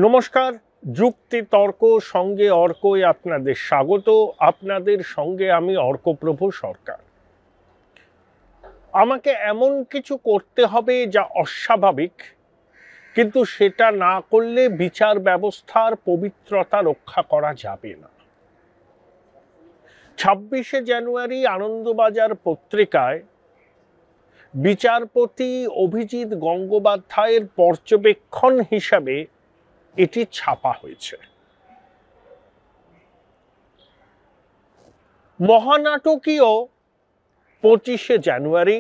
নমস্কার, যুক্তি তর্ক সঙ্গে অর্কই আপনাদের স্বাগত। আপনাদের সঙ্গে আমি অর্কপ্রভু সরকার। আমাকে এমন কিছু করতে হবে যা অস্বাভাবিক, কিন্তু সেটা না করলে বিচার ব্যবস্থার পবিত্রতা রক্ষা করা যাবে না। 26শে জানুয়ারি আনন্দবাজার পত্রিকায় বিচারপতি অভিজিৎ গঙ্গোপাধ্যায়ের পর্যবেক্ষণ হিসাবে এটি ছাপা হয়েছে। মহানাটকীয় 25শে জানুয়ারি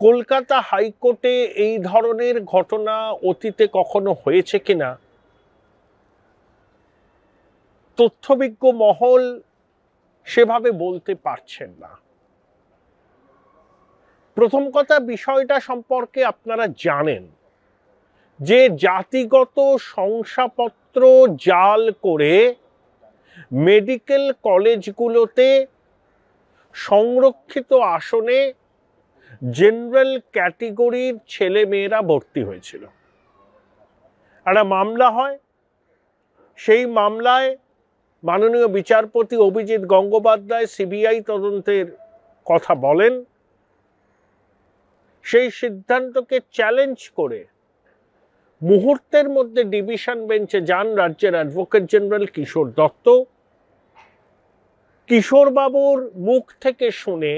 কলকাতা হাইকোর্টে এই ধরনের ঘটনা অতীতে কখনো হয়েছে কিনা তথ্যবিজ্ঞ মহল সেভাবে বলতে পারছেন না। প্রথম কথা, বিষয়টা সম্পর্কে আপনারা জানেন যে জাতিগত শংসাপত্র জাল করে মেডিকেল কলেজগুলোতে সংরক্ষিত আসনে জেনারেল ক্যাটেগরির ছেলে মেয়েরা ভর্তি হয়েছিল। একটা মামলা হয়, সেই মামলায় মাননীয় বিচারপতি অভিজিৎ গঙ্গোপাধ্যায় সিবিআই তদন্তের কথা বলেন। সেই সিদ্ধান্তকে চ্যালেঞ্জ করে মুহূর্তের মধ্যে ডিভিশন বেঞ্চে যান রাজ্যের অ্যাডভোকেট জেনারেল কিশোর দত্ত। কিশোরবাবুর মুখ থেকে শুনে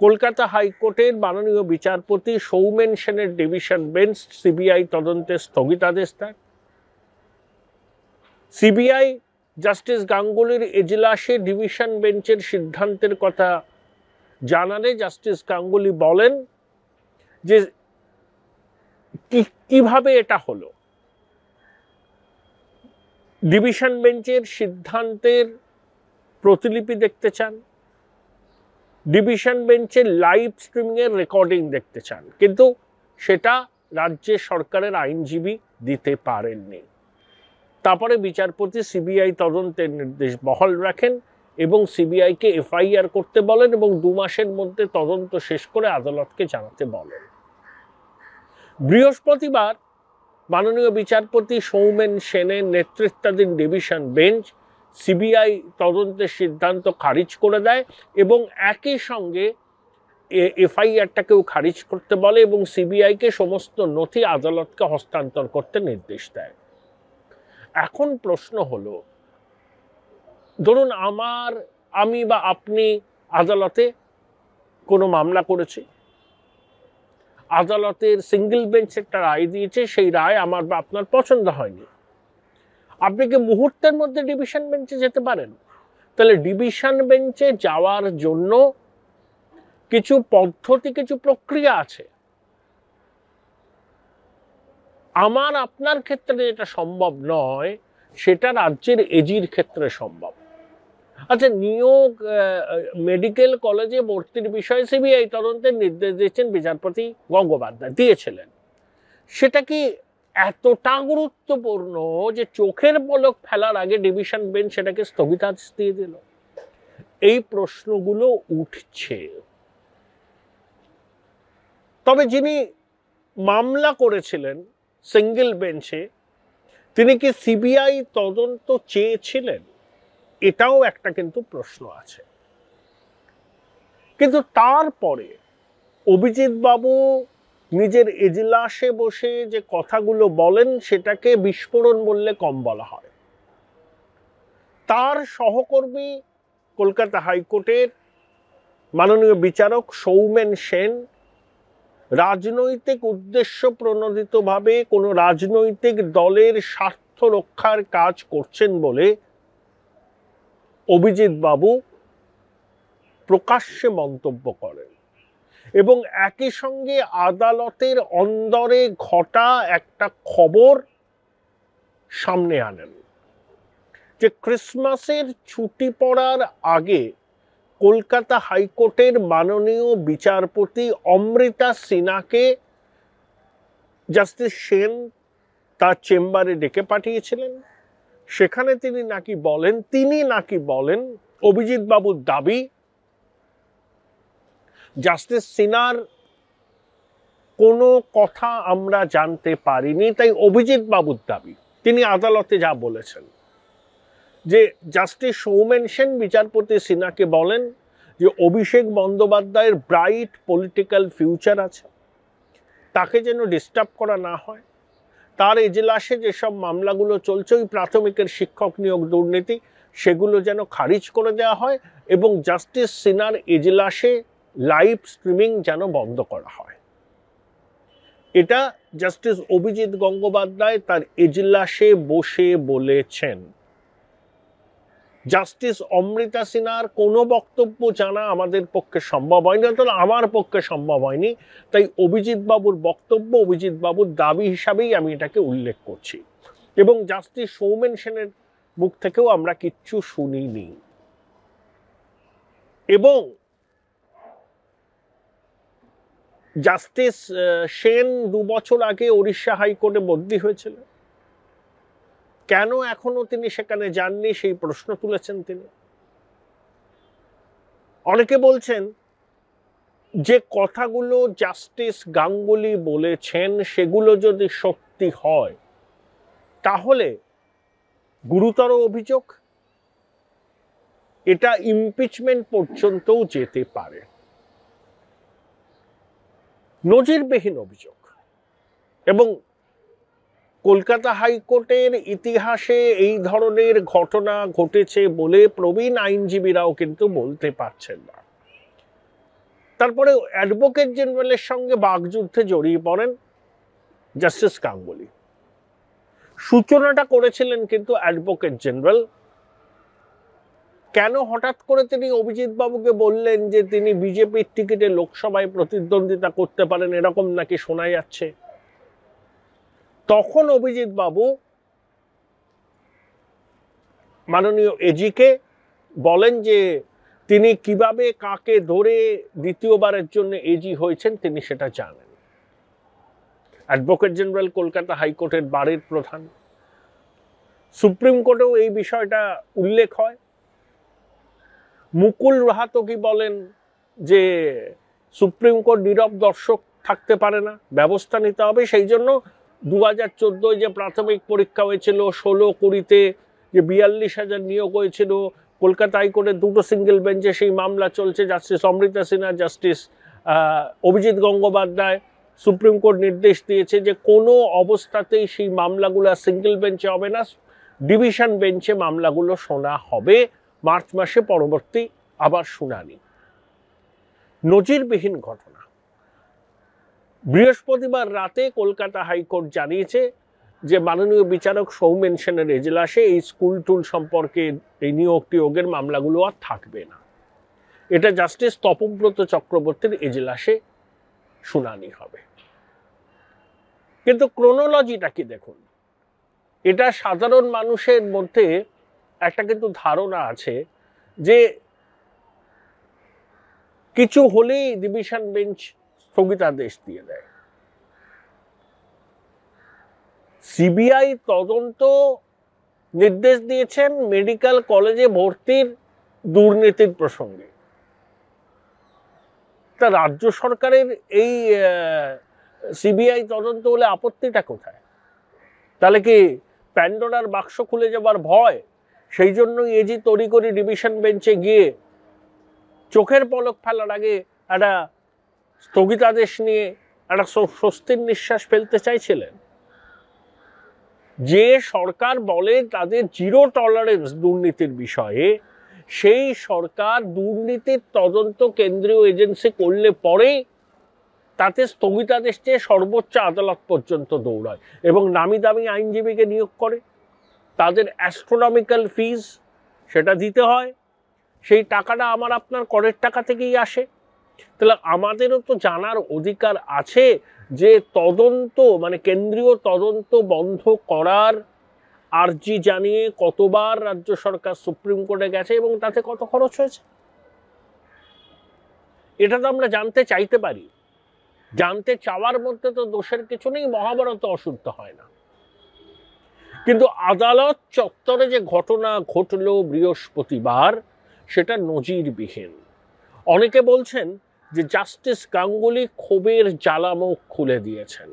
কলকাতা হাইকোর্টের মাননীয় বিচারপতি সৌমেন সেনের ডিভিশন বেঞ্চ সিবিআই তদন্তের স্থগিতাদেশ দেন। সিবিআই জাস্টিস গাঙ্গুলির এজলাসে ডিভিশন বেঞ্চের সিদ্ধান্তের কথা জানালে জাস্টিস গাঙ্গুলি বলেন যে কিভাবে এটা হলো। ডিভিশন বেঞ্চের সিদ্ধান্তের প্রতিলিপি দেখতে চান, ডিভিশন বেঞ্চের লাইভ স্ট্রিমিং এর রেকর্ডিং দেখতে চান, কিন্তু সেটা রাজ্যের সরকারের আইনজীবী দিতে পারেননি। তারপরে বিচারপতি সিবিআই তদন্তের নির্দেশ বহাল রাখেন এবং সিবিআইকে এফআইআর করতে বলেন এবং 2 মাসের মধ্যে তদন্ত শেষ করে আদালতকে জানাতে বলেন। বৃহস্পতিবার মাননীয় বিচারপতি সৌমেন সেনের নেতৃত্বাধীন ডিভিশন বেঞ্চ সিবিআই তদন্তের সিদ্ধান্ত খারিজ করে দেয় এবং একই সঙ্গে এফআইআরটাকেও খারিজ করতে বলে এবং সিবিআইকে সমস্ত নথি আদালতকে হস্তান্তর করতে নির্দেশ দেয়। এখন প্রশ্ন হলো, ধরুন আমি বা আপনি আদালতে কোনো মামলা করেছি, আদালতের সিঙ্গেল বেঞ্চ একটা রায় দিয়েছে, সেই রায় আমার বা আপনার পছন্দ হয়নি। আপনি কি মুহূর্তের মধ্যে ডিভিশন বেঞ্চে যেতে পারেন? তাহলে ডিভিশন বেঞ্চে যাওয়ার জন্য কিছু পদ্ধতি, কিছু প্রক্রিয়া আছে। আমার আপনার ক্ষেত্রে যেটা সম্ভব নয়, সেটা রাজ্যের এজির ক্ষেত্রে সম্ভব। আচ্ছা, নিয়োগ মেডিকেল কলেজে ভর্তির বিষয়ে সিবিআই তদন্তের নির্দেশ দিয়েছেন বিচারপতি গঙ্গোপাধ্যায়, দিয়েছিলেন। সেটা কি এতটা গুরুত্বপূর্ণ যে চোখের পলক ফেলার আগে ডিভিশন বেঞ্চ সেটাকে স্থগিতাদেশ দিয়ে দিল? এই প্রশ্নগুলো উঠছে। তবে যিনি মামলা করেছিলেন সিঙ্গেল বেঞ্চে, তিনি কি সিবিআই তদন্ত চেয়েছিলেন? এটাও একটা কিন্তু প্রশ্ন আছে। কিন্তু তারপরে অভিজিৎ বাবু নিজের এজলাসে বসে যে কথাগুলো বলেন সেটাকে বিস্ফোরণ বললে কম বলা হয়। তার সহকর্মী কলকাতা হাইকোর্টের মাননীয় বিচারক সৌমেন সেন রাজনৈতিক উদ্দেশ্য প্রণোদিতভাবে কোনো রাজনৈতিক দলের স্বার্থ রক্ষার কাজ করছেন বলে অভিজিৎ বাবু প্রকাশ্যে মন্তব্য করেন এবং একই সঙ্গে আদালতের অন্দরে ঘটা একটা খবর সামনে আনেন যে ক্রিসমাসের ছুটি পড়ার আগে কলকাতা হাইকোর্টের মাননীয় বিচারপতি অমৃতা সিনহাকে জাস্টিস সেন তার চেম্বারে ডেকে পাঠিয়েছিলেন। সেখানে তিনি নাকি বলেন অভিজিৎ বাবুর দাবি জাস্টিস সিনহার কোনো কথা আমরা জানতে পারিনি, তাই অভিজিৎ বাবুর দাবি, তিনি আদালতে যা বলেছেন, যে জাস্টিস সৌমেন সেন বিচারপতি সিনহাকে বলেন যে অভিষেক বন্দ্যোপাধ্যায়ের ব্রাইট পলিটিক্যাল ফিউচার আছে, তাকে যেন ডিস্টার্ব করা না হয়, তার এজলাসে যেসব মামলাগুলো চলছে ওই প্রাথমিকের শিক্ষক নিয়োগ দুর্নীতি, সেগুলো যেন খারিজ করে দেওয়া হয় এবং জাস্টিস সিনহার এজলাসে লাইভ স্ট্রিমিং যেন বন্ধ করা হয়। এটা জাস্টিস অভিজিৎ গঙ্গোপাধ্যায় তার এজলাসে বসে বলেছেন। জাস্টিস অমৃতা সিনহার কোনো বক্তব্য জানা আমাদের পক্ষে সম্ভব হয়নি, অথবা আমার পক্ষে সম্ভব হয়নি, তাই অভিজিৎ বাবুর বক্তব্য, অভিজিৎ বাবুর দাবি হিসাবেই আমি এটাকে উল্লেখ করছি। এবং জাস্টিস সৌমেন সেনের মুখ থেকেও আমরা কিচ্ছু শুনিনি। এবং জাস্টিস সেন 2 বছর আগে ওড়িশা হাইকোর্টে বদলি হয়েছিল, কেন এখনো তিনি সেখানে যাননি সেই প্রশ্ন তুলেছেন তিনি। অনেকে বলছেন যে কথাগুলো জাস্টিস গাঙ্গুলি বলেছেন সেগুলো যদি সত্যি হয় তাহলে গুরুতর অভিযোগ, এটা ইমপিচমেন্ট পর্যন্তও যেতে পারে। নজিরবিহীন অভিযোগ। এবং কলকাতা হাইকোর্টের ইতিহাসে এই ধরনের ঘটনা ঘটেছে বলে প্রবীণ আইনজীবীরাও কিন্তু বলতে পারছেন না। তারপরে অ্যাডভোকেট জেনারেলের সঙ্গে বাকযুদ্ধে জড়িয়ে পড়েন জাস্টিস গাঙ্গুলি। সূচনাটা করেছিলেন কিন্তু অ্যাডভোকেট জেনারেল। কেন হঠাৎ করে তিনি অভিজিৎ বাবুকে বললেন যে তিনি বিজেপির টিকিটে লোকসভায় প্রতিদ্বন্দ্বিতা করতে পারেন, এরকম নাকি শোনা যাচ্ছে। তখন অভিজিৎ বাবু মাননীয় এজিকে বলেন যে তিনি কিভাবে কাকে ধরে দ্বিতীয়বারের জন্য এজি হয়েছেন তিনি সেটা জানেন। অ্যাডভোকেট জেনারেল কলকাতা হাইকোর্টের বারের প্রধান, সুপ্রিম কোর্টেও এই বিষয়টা উল্লেখ হয়। মুকুল রোহাতগি বলেন যে সুপ্রিম কোর্ট নীরব দর্শক থাকতে পারে না, ব্যবস্থা নিতে হবে। সেই জন্য 2014 যে প্রাথমিক পরীক্ষা হয়েছিল, 16-20-তে যে 42,000 নিয়োগ হয়েছিল, কলকাতা হাইকোর্টের 2টো সিঙ্গেল বেঞ্চে সেই মামলা চলছে। Justice Amrita Sinha, justice Abhijit Gangopadhyay, supreme court নির্দেশ দিয়েছে যে কোনো অবস্থাতেই সেই মামলাগুলো সিঙ্গেল বেঞ্চে হবে না, ডিভিশন বেঞ্চে মামলাগুলো শোনা হবে। মার্চ মাসে পরবর্তী আবার শুনানি। নজিরবিহীন ঘটনা। বৃহস্পতিবার রাতে কলকাতা হাইকোর্ট জানিয়েছে যে মাননীয় বিচারক সৌমেন সেনের এজলাসে এই স্কুল টুল সম্পর্কে এই নিয়োগ টিয়োগের মামলাগুলো আর থাকবে না। এটা জাস্টিস তপব্রত চক্রবর্তীর এজলাসে শুনানি হবে। কিন্তু ক্রোনোলজিটা কি দেখুন, এটা সাধারণ মানুষের মধ্যে একটা কিন্তু ধারণা আছে যে কিছু হলেই ডিভিশন বেঞ্চ স্থগিতাদেশ দিয়ে দেয়। সিবিআই তদন্ত নির্দেশ দিয়েছেন মেডিকেল কলেজে ভর্তির দুর্নীতির প্রসঙ্গে। তা রাজ্য সরকারের এই সিবিআই তদন্ত হলে আপত্তিটা কোথায়? তাহলে কি প্যান্ডোরার বাক্স খুলে যাবার ভয়? সেই জন্যই এজি তড়িঘড়ি ডিভিশন বেঞ্চে গিয়ে চোখের পলক ফেলার আগে একটা স্থগিতাদেশ নিয়ে একটা স্বস্তির নিঃশ্বাস ফেলতে চাইছিলেন। যে সরকার বলে তাদের জিরো টলারেন্স দুর্নীতির বিষয়ে, সেই সরকার দুর্নীতির তদন্ত কেন্দ্রীয় এজেন্সি করলে পরেই তাতে স্থগিতাদেশ চেয়ে সর্বোচ্চ আদালত পর্যন্ত দৌড়ায় এবং নামি দামি আইনজীবীকে নিয়োগ করে। তাদের অ্যাস্ট্রোনমিক্যাল ফিজ সেটা দিতে হয়, সেই টাকাটা আমার আপনার করের টাকা থেকেই আসে। তাহলে আমাদেরও তো জানার অধিকার আছে যে তদন্ত মানে কেন্দ্রীয় তদন্ত বন্ধ করার আর্জি জানিয়ে কতবার রাজ্য সরকার সুপ্রিম কোর্টে গেছে এবং তাতে কত খরচ হয়েছে, এটা তো আমরা জানতে চাইতে পারি। জানতে চাওয়ার মধ্যে তো দোষের কিছু নেই, মহাভারত অশুদ্ধ হয় না। কিন্তু আদালত চত্বরে যে ঘটনা ঘটল বৃহস্পতিবার, সেটা নজিরবিহীন। অনেকে বলছেন যে জাস্টিস গাঙ্গুলি ক্ষোভের জ্বালামুখ খুলে দিয়েছেন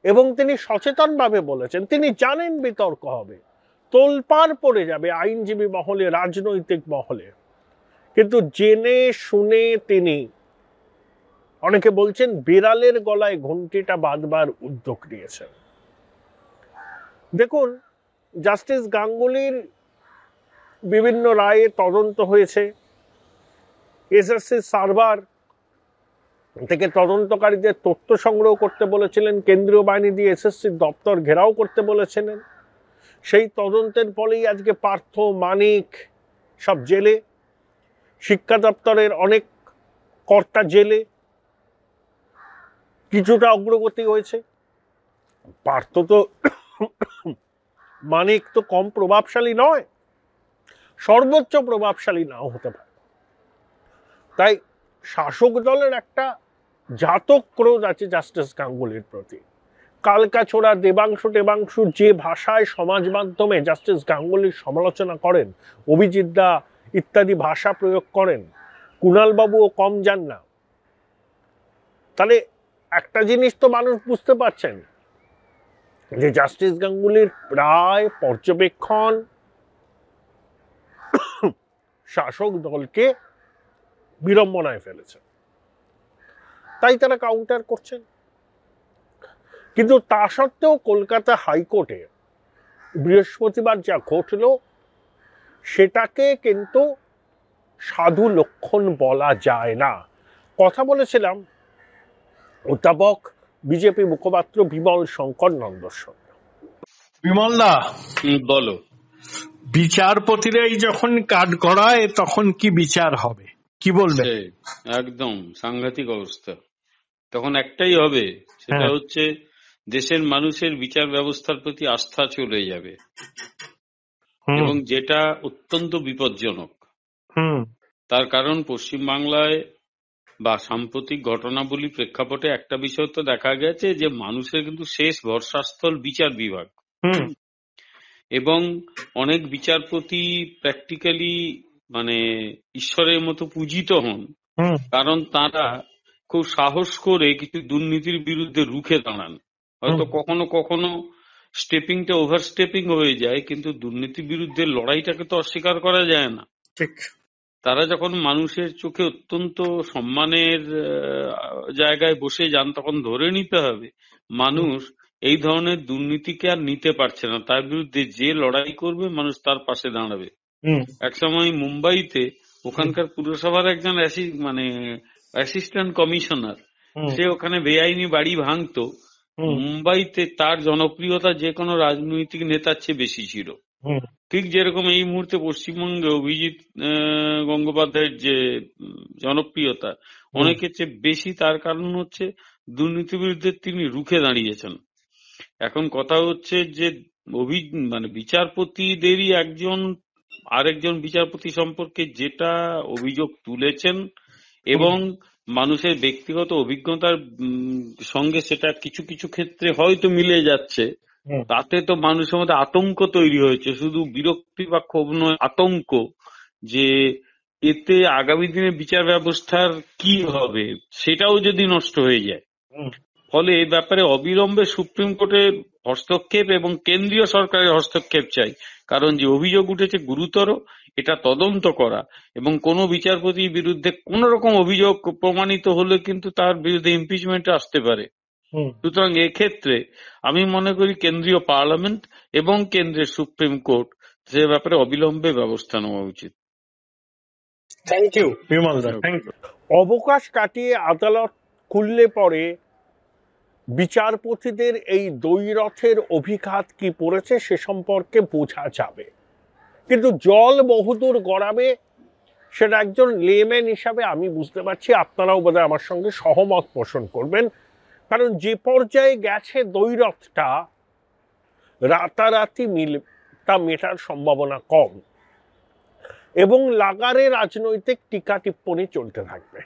এবং তিনি সচেতনভাবে বলেছেন, তিনি জানেন বিতর্ক হবে, তোলপাড় পড়ে যাবে আইনজীবী মহলে, রাজনৈতিক মহলে, কিন্তু জেনে শুনে তিনি, অনেকে বলছেন বিড়ালের গলায় ঘন্টিটা বাঁধবার উদ্যোগ নিয়েছেন। দেখুন, জাস্টিস গাঙ্গুলির বিভিন্ন রায়ে তদন্ত হয়েছে, এসএসসি সার্ভার থেকে তদন্তকারীদের তথ্য সংগ্রহ করতে বলেছিলেন, কেন্দ্রীয় বাহিনী দিয়ে এসএসসির দপ্তর ঘেরাও করতে বলেছিলেন। সেই তদন্তের ফলেই আজকে পার্থ, মানিক সব জেলে, শিক্ষা দপ্তরের অনেক কর্তা জেলে, কিছুটা অগ্রগতি হয়েছে। পার্থ তো মানিক তো কম প্রভাবশালী নয়, সর্বোচ্চ প্রভাবশালী নাও হতে পারে। তাই শাসক দলের একটা জাতক ক্রোধ আছে জাস্টিস গাঙ্গুলির প্রতি। কালকাছোড়া দেবাংশু যে ভাষায় সমাজ মাধ্যমে জাস্টিস গাঙ্গুলির সমালোচনা করেন, অভিজিৎ দা ইত্যাদি ভাষা প্রয়োগ করেন, কুণালবাবুও কম যান না। তাহলে একটা জিনিস তো মানুষ বুঝতে পারছেন যে জাস্টিস গাঙ্গুলির প্রায় পর্যবেক্ষণ শাসক দলকে বিড়ম্বনায় ফেলেছে, তাই তারা কাউন্টার করছেন। কিন্তু তা সত্ত্বেও কলকাতা হাইকোর্টে বৃহস্পতিবার যা ঘটল সেটাকে কিন্তু সাধু লক্ষণ বলা যায় না। কথা বলেছিলাম অধ্যাপক বিজেপি মুখপাত্র বিমল শঙ্কর নন্দর সঙ্গে। বিমল দা, বলো। বিচারপতিরাই যখন কাজ করায় তখন কি বিচার হবে, কি বলবে? একদম সাংঘাতিক অবস্থা। তখন একটাই হবে, সেটা হচ্ছে দেশের মানুষের বিচার ব্যবস্থার প্রতি আস্থা চলে যাবে, এবং যেটা অত্যন্ত বিপজ্জনক। তার কারণ পশ্চিমবাংলায় বা সাম্প্রতিক ঘটনাবলী প্রেক্ষাপটে একটা বিষয় তো দেখা গেছে যে মানুষের কিন্তু শেষ ভরসাস্থল বিচার বিভাগ, এবং অনেক বিচারপতি প্র্যাকটিক্যালি মানে ঈশ্বরের মতো পূজিত হন, কারণ তারা খুব সাহস করে কিছু দুর্নীতির বিরুদ্ধে রুখে দাঁড়ান। হয়তো কখনো কখনো স্টেপিংটা ওভারস্টেপিং হয়ে যায়, কিন্তু দুর্নীতির বিরুদ্ধে লড়াইটাকে তো অস্বীকার করা যায় না। ঠিক। তারা যখন মানুষের চোখে অত্যন্ত সম্মানের জায়গায় বসে যান, তখন ধরে নিতে হবে মানুষ এই ধরনের দুর্নীতিকে আর নিতে পারছে না, তার বিরুদ্ধে যে লড়াই করবে মানুষ তার পাশে দাঁড়াবে। একসময় মুম্বাইতে ওখানকার পুরসভার একজন অ্যাসিস্ট্যান্ট কমিশনার, সে ওখানে বেআইনি বাড়ি ভাঙতো। মুম্বাইতে তার জনপ্রিয়তা যে কোনো রাজনৈতিক নেতার চেয়ে বেশি ছিল। ঠিক যেরকম এই মুহূর্তে পশ্চিমবঙ্গে অভিজিৎ গঙ্গোপাধ্যায়ের যে জনপ্রিয়তা অনেকের চেয়ে বেশি, তার কারণ হচ্ছে দুর্নীতির বিরুদ্ধে তিনি রুখে দাঁড়িয়েছেন। এখন কথা হচ্ছে যে বিচারপতিদেরই একজন আরেকজন বিচারপতি সম্পর্কে যেটা অভিযোগ তুলেছেন, এবং মানুষের ব্যক্তিগত অভিজ্ঞতার সঙ্গে সেটা কিছু কিছু ক্ষেত্রে হয়তো মিলে যাচ্ছে, তাতে তো মানুষের মধ্যে আতঙ্ক তৈরি হয়েছে। শুধু বিরক্তি বা ক্ষোভ নয়, আতঙ্ক, যে এতে আগামী দিনে বিচার ব্যবস্থার কি হবে সেটাও যদি নষ্ট হয়ে যায়। ফলে এই ব্যাপারে অবিলম্বে সুপ্রিম কোর্টের হস্তক্ষেপ এবং কেন্দ্রীয় সরকারের হস্তক্ষেপ চাই, কারণ যে অভিযোগ উঠেছে গুরুতর, এটা তদন্ত করা, এবং কোনো বিচারপতির বিরুদ্ধে কোন রকম অভিযোগ প্রমাণিত হলে কিন্তু তার বিরুদ্ধে ইমপিচমেন্ট আসতে পারে। সুতরাং এক্ষেত্রে আমি মনে করি কেন্দ্রীয় পার্লামেন্ট এবং কেন্দ্রের সুপ্রিম কোর্ট সে ব্যাপারে অবিলম্বে ব্যবস্থা নেওয়া উচিত। থ্যাংক ইউ বিমল দা, থ্যাংক ইউ। অবকাশ কাটিয়ে আদালত খুললে পরে বিচারপতিদের এই দ্বৈরথের অভিঘাত কি পড়েছে সে সম্পর্কে বোঝা যাবে, কিন্তু জল বহুদূর গড়াবে সেটা একজন লেম্যান হিসাবে আমি বুঝতে পারছি। আপনারাও বোধহয় আমার সঙ্গে সহমত পোষণ করবেন, কারণ যে পর্যায়ে গেছে দ্বৈরথটা, রাতারাতি তা মেটার সম্ভাবনা কম, এবং লাগারে রাজনৈতিক টিকা টিপ্পণী চলতে থাকবে।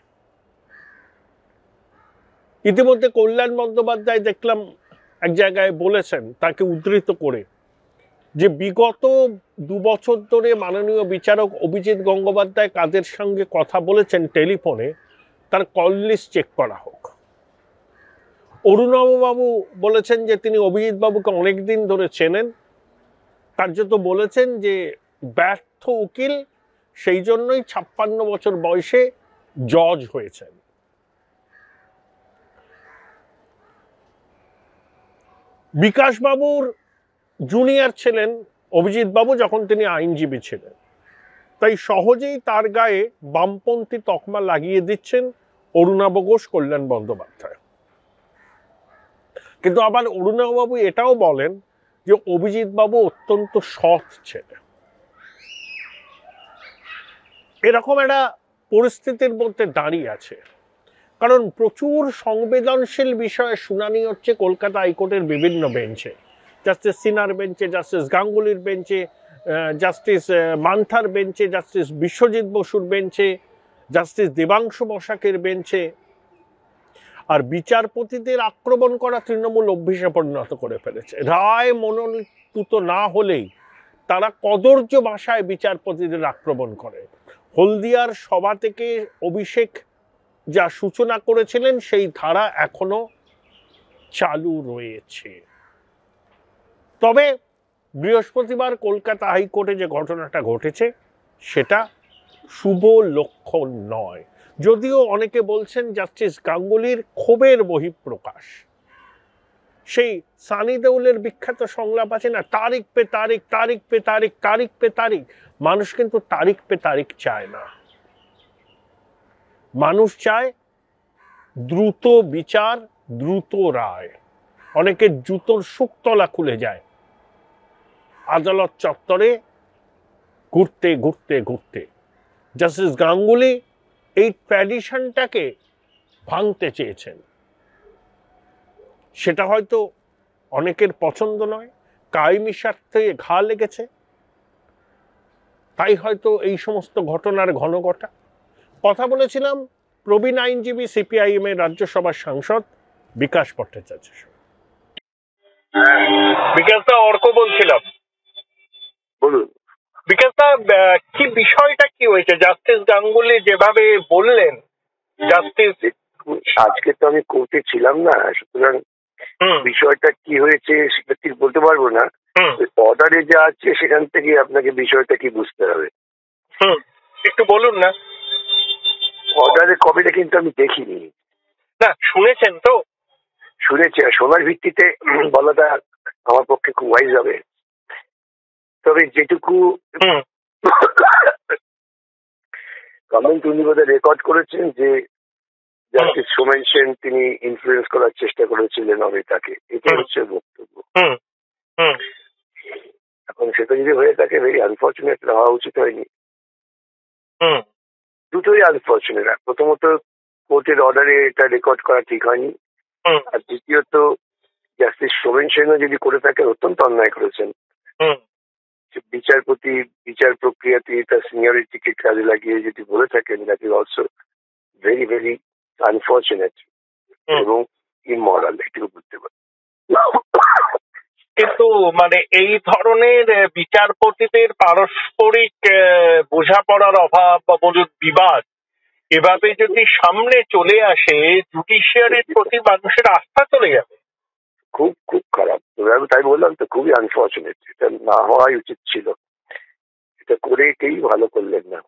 ইতিমধ্যে কল্যাণ বন্দ্যোপাধ্যায় দেখলাম এক জায়গায় বলেছেন, তাকে উদ্ধৃত করে, যে বিগত 2 বছর ধরে মাননীয় বিচারক অভিজিৎ গঙ্গোপাধ্যায় কাদের সঙ্গে কথা বলেছেন টেলিফোনে তার কল লিস্ট চেক করা হোক। অরুণবাবু বলেছেন যে তিনি অভিজিৎ বাবুকে অনেকদিন ধরে চেনেন, কার্যত বলেছেন যে ব্যর্থ উকিল, সেই জন্যই 56 বছর বয়সে জজ হয়েছেন। বিকাশবাবুর জুনিয়র ছিলেন অভিজিৎ বাবু যখন তিনি আইনজীবী ছিলেন, তাই সহজেই তার গায়ে বামপন্থী তকমা লাগিয়ে দিচ্ছেন অরুণাভ ঘোষ, কল্যাণ বন্দ্যোপাধ্যায়। কিন্তু আবার অরুণাভবাবু এটাও বলেন যে অভিজিৎ বাবু অত্যন্ত সৎ ছেলে। এরকম একটা পরিস্থিতির মধ্যে দাঁড়িয়ে আছে, কারণ প্রচুর সংবেদনশীল বিষয়ে শুনানি হচ্ছে কলকাতা হাইকোর্টের বিভিন্ন বেঞ্চে, জাস্টিস সিনহার বেঞ্চে, জাস্টিস গাঙ্গুলির বেঞ্চে, জাস্টিস মান্থার বেঞ্চে, জাস্টিস বিশ্বজিৎ বসুর বেঞ্চে, জাস্টিস দেবাংশু বসাকের বেঞ্চে। আর বিচারপতিদের আক্রমণ করা তৃণমূল অভ্যাসে পরিণত করে ফেলেছে। রায় মনোনীত না হলেই তারা কদর্য ভাষায় বিচারপতিদের আক্রমণ করে। হলদিয়ার সভা থেকে অভিষেক যা সূচনা করেছিলেন সেই ধারা এখনো চালু রয়েছে। তবে বৃহস্পতিবার কলকাতা হাইকোর্টে যে ঘটনাটা ঘটেছে সেটা শুভ লক্ষণ নয়, যদিও অনেকে বলছেন জাস্টিস গাঙ্গুলির ক্ষোভের বহিঃপ্রকাশ। সেই সানি দেওলের বিখ্যাত সংলাপ আছে না, তারিখ পে তারিখ, তারিখ পে তারিখ, তারিখ পে তারিখ। মানুষ কিন্তু তারিখ পে তারিখ চায় না, মানুষ চায় দ্রুত বিচার, দ্রুত রায়। অনেকের জুতোর শুকতলা খুলে যায় আদালত চত্বরে ঘুরতে ঘুরতে ঘুরতে। জাস্টিস গাঙ্গুলি এই ট্র্যাডিশনটাকে ভাঙতে চেয়েছেন, সেটা হয়তো অনেকের পছন্দ নয়, কায়েমি স্বার্থে ঘা লেগেছে, তাই হয়তো এই সমস্ত ঘটনার ঘন ঘটা। কথা বলেছিলাম প্রবীণ আইনজীবী সিপিআইএম এর রাজ্যসভার সাংসদ বিকাশ ভট্টাচার্য। বিকাশদা, অর্ক বলছিলাম। বলুন। বিকাশদা, কি বিষয়টা কি হয়েছে? জাস্টিস গাঙ্গুলি যেভাবে বললেন, জাস্টিস আজকে তো আমি কোর্টে ছিলাম না, সুতরাং বিষয়টা কি হয়েছে সেটা ঠিক বলতে পারবো না। অর্ডারে যা আছে সেখান থেকে আপনাকে বিষয়টা কি বুঝতে হবে। একটু বলুন না। অর্ডারের কপিটা কিন্তু আমি দেখিনি। না, শুনেছেন তো? শুনেছি, আর শোনার ভিত্তিতে বলাটা আমার পক্ষে খুব ওয়াইজ হবে। তবে যেটুকু কমেন্ট উনি বোধহয় রেকর্ড করেছেন যে জাস্টিস সোমেন সেন তিনি ইনফ্লুয়েন্স করার চেষ্টা করেছিলেন অমিতাকে, এটা হচ্ছে বক্তব্য। এখন সেটা যদি হয়ে থাকে ভেরি আনফর্চুনেট, হওয়া উচিত হয়নি। দুটোই আনফর্চুনেট। প্রথমত কোর্টের অর্ডারে এটা রেকর্ড করা ঠিক হয়নি, আর দ্বিতীয়ত জাস্টিস সোমেন সেনও যদি করে থাকেন অত্যন্ত অন্যায় করেছেন। বিচারপতি বিচার প্রক্রিয়াতে তার সিনিয়রিটিকে কাজে লাগিয়ে যদি বলে থাকেন, that is also very very unfortunate এবং ইমরাল, এটুকু বুঝতে পারি। কিন্তু মানে এই ধরনের বিচারপতিদের পারস্পরিক বোঝাপড়ার অভাব বা বলুন বিবাদ এভাবে যদি সামনে চলে আসে, জুডিশিয়ারির প্রতি মানুষের আস্থা চলে যাবে। খুব খুব খারাপ। আমি তাই বললাম তো, খুবই আনফর্চুনেট। এটা না হওয়াই উচিত ছিল, এটা করে কেই ভালো করলেন না।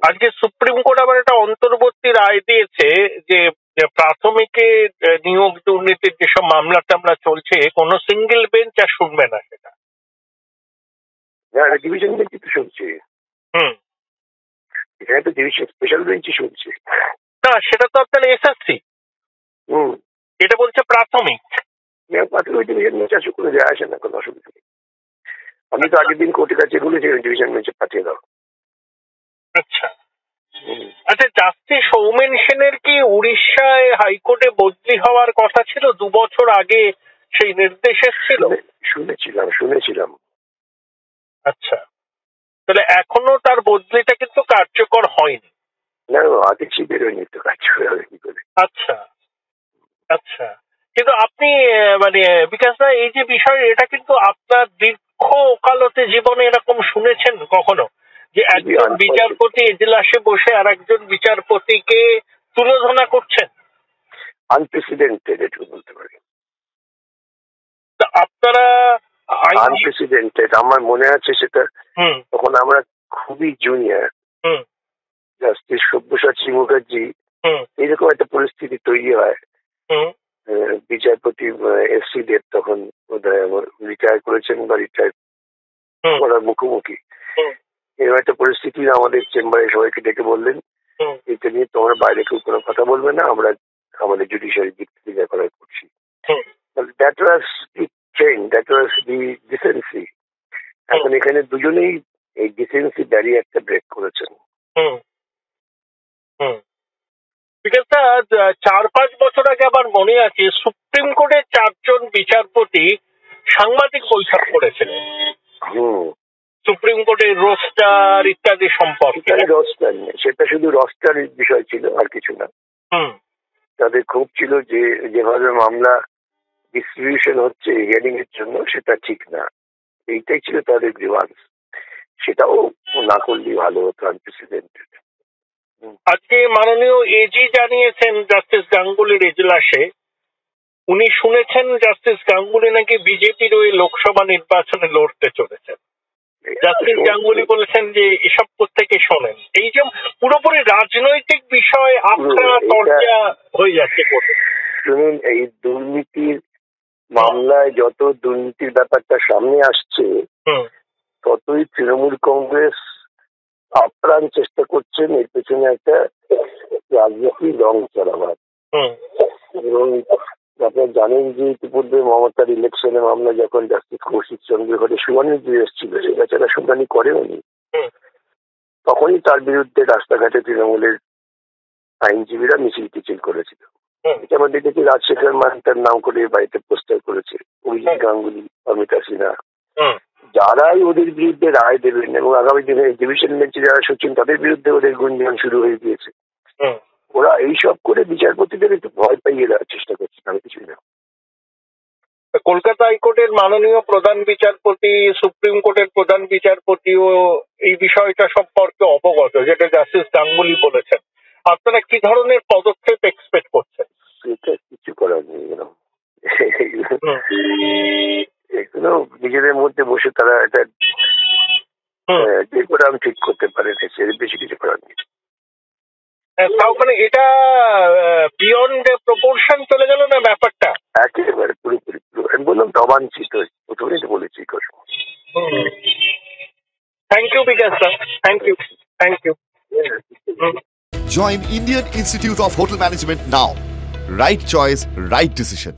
আজকে সুপ্রিম কোর্ট আবার একটা অন্তর্বর্তী রায় দিয়েছে যে প্রাথমিকে নিয়োগ দুর্নীতির যেসব মামলা টামলা চলছে কোনো সিঙ্গেল বেঞ্চ আর শুনবে না সেটা। ডিভিশন বেঞ্চই তো শুনছে, এখানে তো ডিভিশন স্পেশাল বেঞ্চই শুনছে। না, সেটা তো আপনার এসএসসি, এটা বলছে প্রাথমিক। প্রাথমিক ডিভিশন বেঞ্চ আসুক, কোনো যায় আসে না, কোনো অসুবিধা নেই। আমি তো আগের দিন কোর্টের কাছে বলেছি ডিভিশন বেঞ্চে পাঠিয়ে দাও। আচ্ছা আচ্ছা, জাস্টিস সৌমেন সেনের কি উড়িষ্যায় হাইকোর্টে বদলি হওয়ার কথা ছিল? 2 বছর আগে সেই নির্দেশ এসেছিল। শুনেছিলাম। আচ্ছা, তাহলে এখনো তার বদলিটা কিন্তু কার্যকর হয়নি। না, আদেশই বেরোয়নি তো, কার্যকর হবে কি করে? আচ্ছা আচ্ছা, কিন্তু আপনি মানে বিকাশ দা, এই যে বিষয়, এটা কিন্তু আপনার দীর্ঘ ওকালতে জীবনে এরকম শুনেছেন কখনো যে একজন বিচারপতি এজলাসে বসে আর একজন বিচারপতিকে তুলোধনা করছেন? আনপ্রেসিডেন্টেড, এটা বলতে পারি। আপনারা আনপ্রেসিডেন্টেড, আমার মনে আছে সেটা, তখন আমরা খুবই জুনিয়র। জাস্টিস সব্যসাচী মুখার্জি, এইরকম একটা পরিস্থিতি তৈরি হয়। বিচারপতি এসসি দেব তখন বোধহয় রিটায়ার করেছেন বা রিটায়ার করার মুখোমুখি। এরকম একটা পরিস্থিতি আমাদের চেম্বারে সবাইকে ডেকে বললেন, এটা নিয়ে তোমরা বাইরে কেউ কোনো কথা বলবে না, আমরা আমাদের জুডিশিয়ারি দিক থেকে যা করার করছি। That was the trend, that was the decency. এখন এখানে দুজনেই এই ডিসেন্সি ব্যারিয়ারটা ব্রেক করেছেন। বিকজটা 4-5 বছর আগে আবার মনে আছে সুপ্রিম কোর্টের 4 জন বিচারপতি সাংবাদিক বৈঠক করেছিলেন সুপ্রিম কোর্টের রোস্টার ইত্যাদি সম্পর্কে। রোস্টার নেই, সেটা শুধু রোস্টার বিষয় ছিল, আর কিছু না। তাদের খুব ছিল যে যেভাবে মামলা ডিস্ট্রিবিউশন হচ্ছে হিয়ারিং এর জন্য, সেটা ঠিক না, এইটাই ছিল তাদের গ্রিভান্স। সেটাও না করলেই ভালো হতো, আনপ্রেসিডেন্টেড। আজকে মাননীয় এজি জানিয়েছেন জাস্টিস গাঙ্গুলির এজলাসে, উনি শুনেছেন জাস্টিস গাঙ্গুলি নাকি বিজেপির ওই লোকসভা নির্বাচনে লড়তে চলেছেন। জাস্টিস গাঙ্গুলি বলেছেন যে এসব থেকে শোনেন। এই যে পুরোপুরি রাজনৈতিক বিষয় আখড়া চর্চা হয়ে যাচ্ছে। শুনুন, এই দুর্নীতির মামলায় যত দুর্নীতির ব্যাপারটা সামনে আসছে, ততই তৃণমূল কংগ্রেস আপ্রাণ চেষ্টা করছেন এর পেছনে একটা রাজনৈতিক রং চড়াবার। এবং আপনারা জানেন যে ইতিপূর্বে মমতার ইলেকশনের মামলা যখন জাস্টিস কৌশিক চন্দ্রের ঘরে শুনানি দিয়ে এসেছিল, সেটা ছাড়া শুনানি করেনি, তখনই তার বিরুদ্ধে রাস্তাঘাটে তৃণমূলের আইনজীবীরা মিছিল টিছিল করেছিল। এটা আমরা দেখেছি, রাজশেখর মান্তার নাম করে বাড়িতে পোস্টার করেছে অভিজিৎ গাঙ্গুলি, অমিতা সিনহা। যারাই ওদের বিরুদ্ধে রায় দেবেন এবং আগামী দিনে ডিভিশন বেঞ্চে যারা সচিন, তাদের বিরুদ্ধে ওদের গুঞ্জন শুরু হয়ে গিয়েছে। ওরা এইসব করে বিচারপতিদের একটু ভয় পাইয়ে দেওয়ার চেষ্টা করছে, আমি কিছুই না। কলকাতা হাইকোর্টের মাননীয় প্রধান বিচারপতি, সুপ্রিম কোর্টের প্রধান বিচারপতিও এই বিষয়টা সম্পর্কে অবগত, যেটা জাস্টিস গাঙ্গুলি বলেছেন। আপনারা কি ধরনের পদক্ষেপ এক্সপেক্ট করছেন? সেটা কিছু করার নেই, এগুলো নিজেদের মধ্যে বসে তারা একটা ডেকোরাম ঠিক করতে পারে, বেশি কিছু করার নেই। তাও মানে এটা বিয়ন্ড প্রপোর্শন চলে গেল না ব্যাপারটা? একেবারে পুরোপুরি, আমি বললাম অবাঞ্ছিত, প্রথমেই তো বলেছি। Thank you Bikash sir, thank you, thank you. Join Indian Institute of Hotel Management now. Right choice, right decision.